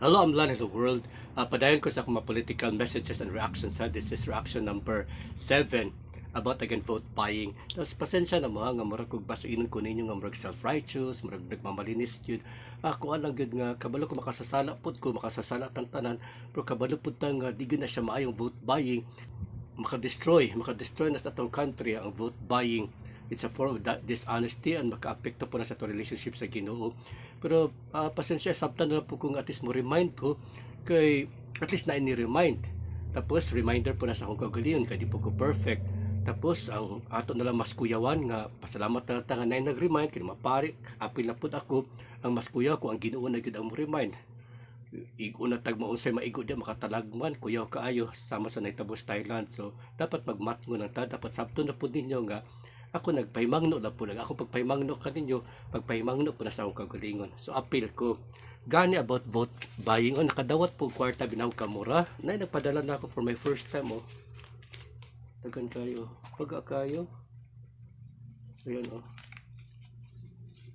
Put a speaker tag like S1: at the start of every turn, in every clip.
S1: Hello, I'm Lan of the World. Padayon ko sa akong mga political messages and reactions ha. This is reaction number 7 about again vote buying. Tapos pasensya na mga nga murag kog basuinon ko ninyo nga murag self-righteous, murag nagmamalinis jud. Ako lang gud nga kabalo ko makasasala pud ko, makasasala tang tanan, pero kabalo pud ta nga di gyud na siya maayong vote buying. Makadestroy na sa atong country ang vote buying. It's a form of dishonesty and maka-apekto po na sa itong relationship sa Ginoo. Pero pasensya, sabtan na lang po kung at least mo remind ko kay at least na ini-remind. Tapos reminder po na sa akong kagalingon kay di po ko perfect. Tapos ang ato na lang mas kuyawan nga pasalamat na nga na nag-remind kay mapari apil na pud ako ang mas kuyaw ko ang Ginoo na gid ang mo remind. Igo na tag maunsay maigo dia makatalagman kuyaw kaayo sama sa Naitabos Thailand. So dapat magmatngon ang ta, dapat sabton na pud ninyo nga ako nagpahimangno na po lang ako pagpahimangno kaninyo, pagpahimangno po na sa akong kagalingon. So appeal ko gani about vote buying. Nakadawat po kwarta binaw kamura na nagpadala na ako for my first time dagan kayo pag kayo ayun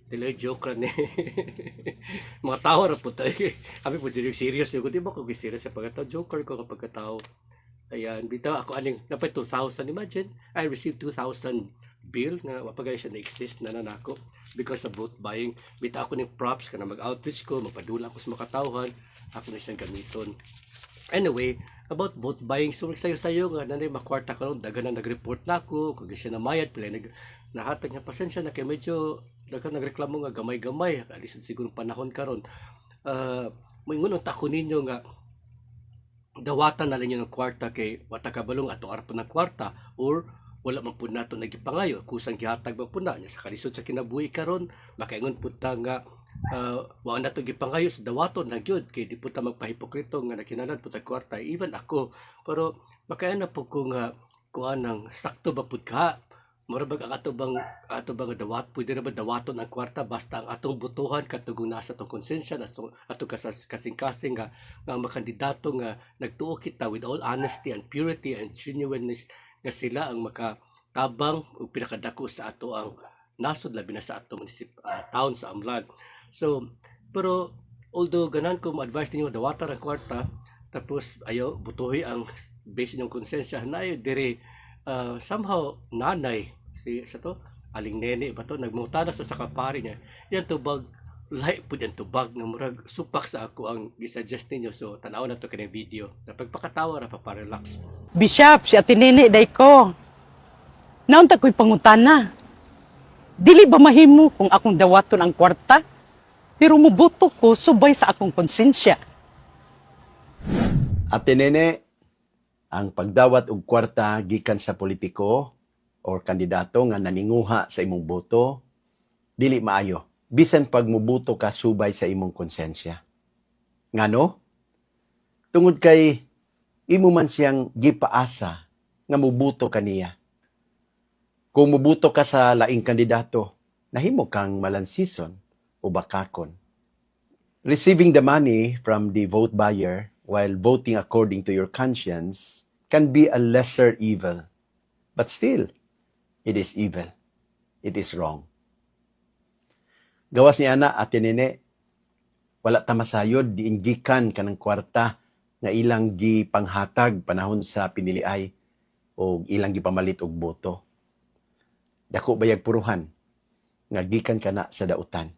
S1: dili joke ni mga tao ra po tayo abi po serious yung di ba ko serious sa pagkatao joker ko kapag katao. Ayan, bitaw ako aning napay 2,000, imagine I received 2,000 bill nga mapagay siya na-exist na nanako because of vote buying. Bitaw ako ng props kana mag-outreach ko, magpadula ako sa makatawhan, ako na siyang gamiton. Anyway, about vote buying, so sayo-sayo nga nanay makwarta karon dagan na nag-report na ako kung siya namayad pila nahatag nga pasensya na kay medyo dagan nagreklamo nga gamay-gamay alisod siguro panahon karon. Moingon ang tako ninyo nga dawatan na lang yung kwarta kay wata kabalong ato arap ng kwarta or wala man pud nato nagipangayo kusang gihatag ba pud na sa kalisod sa kinabuhi karon makaingon pud ta nga wa nato gipangayo sa dawaton na gyud kay di pud ta magpahipokrito nga nakinahanglan pud ta kwarta even ako, pero makayan na pud ko nga kuan nang sakto ba pud ka murabag ang ato bang dawat pwede ra ba dawaton ang kwarta basta ang atong butuhan katugong nasa atong konsensya ato kasing-kasing nga makandidato nga nagtuo kita with all honesty and purity and genuineness nga sila ang makatabang ug pinakadako sa ato ang nasod labi na sa ato town sa Amlan. So pero although ganan ko ma-advise ninyo dawatan ang kwarta tapos ayo butuhi ang base inyong konsensya na ayo dire somehow nanay sa to aling nene ba to nagmungtana sa kapari niya yan tubag lahi pud yan tubag nga murag supak sa ako ang gisuggest ninyo. So tanaw na to kanang video na pagpakatawa ra pa relax.
S2: Bishop, si Ate Nene, day ko. Naunta ko'y pangutana. Dili ba mahimo kung akong dawaton ang kwarta? Pero mubuto ko subay sa akong konsensya.
S3: Ate Nene, ang pagdawat og kwarta gikan sa politiko or kandidato nga naninguha sa imong boto, dili maayo. Bisan pag mubuto ka subay sa imong konsensya. Ngano? Tungod kay imo man siyang gipaasa nga mubuto kaniya. Kung mubuto ka sa laing kandidato, nahimo kang malansison o bakakon. Receiving the money from the vote buyer while voting according to your conscience can be a lesser evil. But still, it is evil. It is wrong. Gawas ni ana, Ate Nene, wala ta masayod diinggikan kanang kwarta nga ilang gipanghatag panahon sa piniliay o ilang gipamalit og boto. Dako bayag puruhan nga gikan kana sa dautan.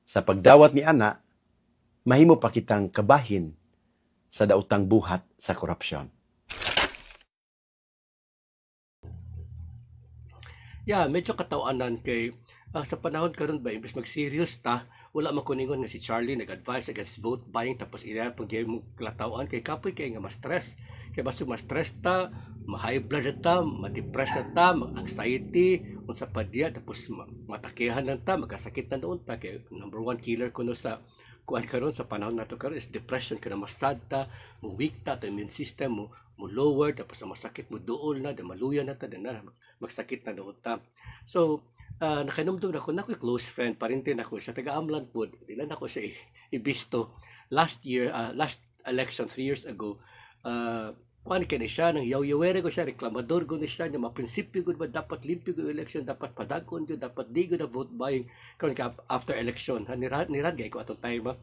S3: Sa pagdawat ni ana, mahimo pa kitang kabahin sa dautang buhat sa korupsyon.
S1: Yeah, medyo katawanan kay sa panahon karon ba imbes mag-serious ta, wala man kuningon nga si Charlie nag-advise against vote buying tapos ila pag mo klatawan kay kapoy kay nga ma-stress. Kay basig ma-stress ta, ma-high blood ta, ma-depress ta, ma-anxiety, unsa pa diya tapos matakihan lang ta, magkasakit na doon ta kay number one killer kuno sa kuan karon sa panahon nato karon is depression kana masad ta, mo weak ta, immune system mo lower tapos masakit mo duol na maluya na ta na magsakit na doon ta. So nakanumdum ako na ko close friend parintin ako sa taga-Amlan pod dilan ako siya ibisto last year last election 3 years ago. Kuan kani siya nang yaw-yawere ko siya reklamador ko ni siya nga maprinsipyo gud ba dapat limpyo gud election dapat padagon gud dapat di gud na vote buying karon ka after election nirad gay ko atong time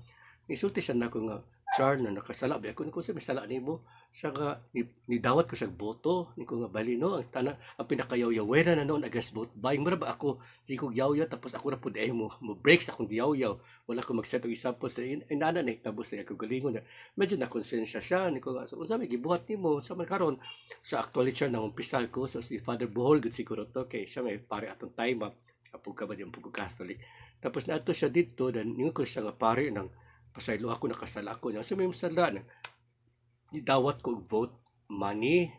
S1: Nisulti siya na ko nga, Char, na nakasala. Biya ko, sa misala ni mo. Siya nga, nidawat ko siya boto. Ni ko nga bali, no? Ang pinakayaw-yawera na noon against vote buying. Mara ba ako, sige ko yaw-yaw, tapos ako na po dahil mo breaks akong yaw-yaw. Wala ko mag-set og example sa inana na itabos na ako galingon na. Medyo na-konsensya siya. Ni ko nga, so, sabi, gibuhat ni mo. Sa man karon sa actually siya nang umpisal ko. So, si Father Bohol, good siguro to. Okay, siya may pare atong time up. Kapag ka ba yung pagkakatholic. Tapos na ito siya dito, dan ningon ko siya nga pare ng pasaylo ako, nakasala ako niya. So may masala na, dawat ko og vote money,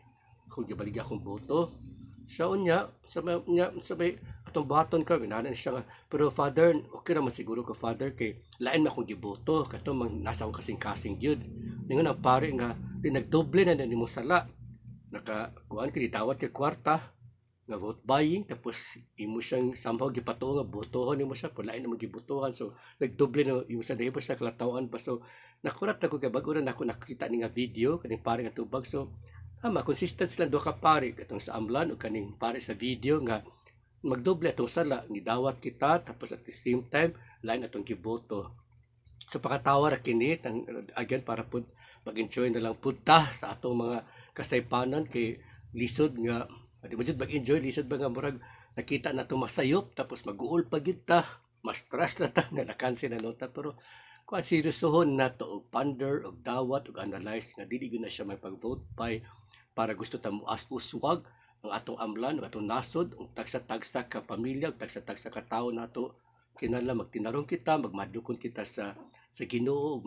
S1: kung gibalig akong boto. Sa unya, sabay, atong baton ka, minanan siya nga, pero father, okay naman siguro ko father, kay lain na akong giboto, kato nasa akong kasing-kasing yun. Ningon ang pare nga, di nagdoble na ni mo sala. Kuhaan ka, dawat kay kwarta, nga vote buying, tapos imo siyang somehow gipatuo nga botohon nimo siya pula na magibotohan, so nagdoble na yung sa dahil siya kalatawan pa. So nakurat na ko kay bago na ako nakita ni nga video kaning pare nga tubag. So consistent sila duha ka pare katong sa amlan o kaning pare sa video nga magdoble atong sala ni dawat kita, tapos at the same time lain atong giboto. So pakatawa ra kini again para pud mag-enjoy na lang punta sa atong mga kasaypanan kay lisod nga. Di ba dyan mag-enjoy, lisod ba nga murag nakita na ito masayop, tapos mag-uol pa kita, mas stress na ta, nga nakansin na nota, pero kung seryosohon na to, og ponder, og dawat, og analyze, nga dili na siya may pag-vote by, para gusto ta mo as uswag, ang atong amlan, ang atong nasod, ang tagsa-tagsa ka pamilya, ang tagsa-tagsa ka tao na to, kinala magtinarong kita, magmadukon kita sa Ginoo,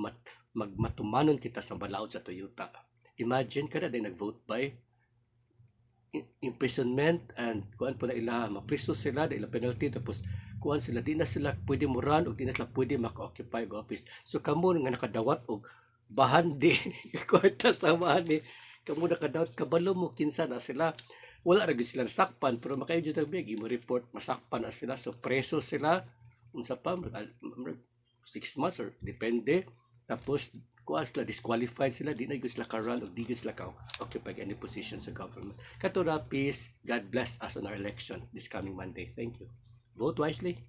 S1: magmatumanon kita sa balaod sa Toyota. Imagine ka na din nag-vote by, imprisonment, and kuan po na ila mapriso sila na ila penalty, tapos kuan sila di na sila pwede mo run o di na sila pwede maka-occupy og office. So kamo nga nakadawat og bahandi kwarta sa bahandi, kamo nakadawat kabalo mo kinsa na sila, wala ra gyud sila nasakpan, pero makayo jud big imo report masakpan na sila, so preso sila unsa pa 6 months or depende, tapos kuha sila, disqualified sila, di na gyud sila ka-run o di gyud sila ka-occupy any position sa government. Katura, peace, God bless us on our election this coming Monday. Thank you. Vote wisely.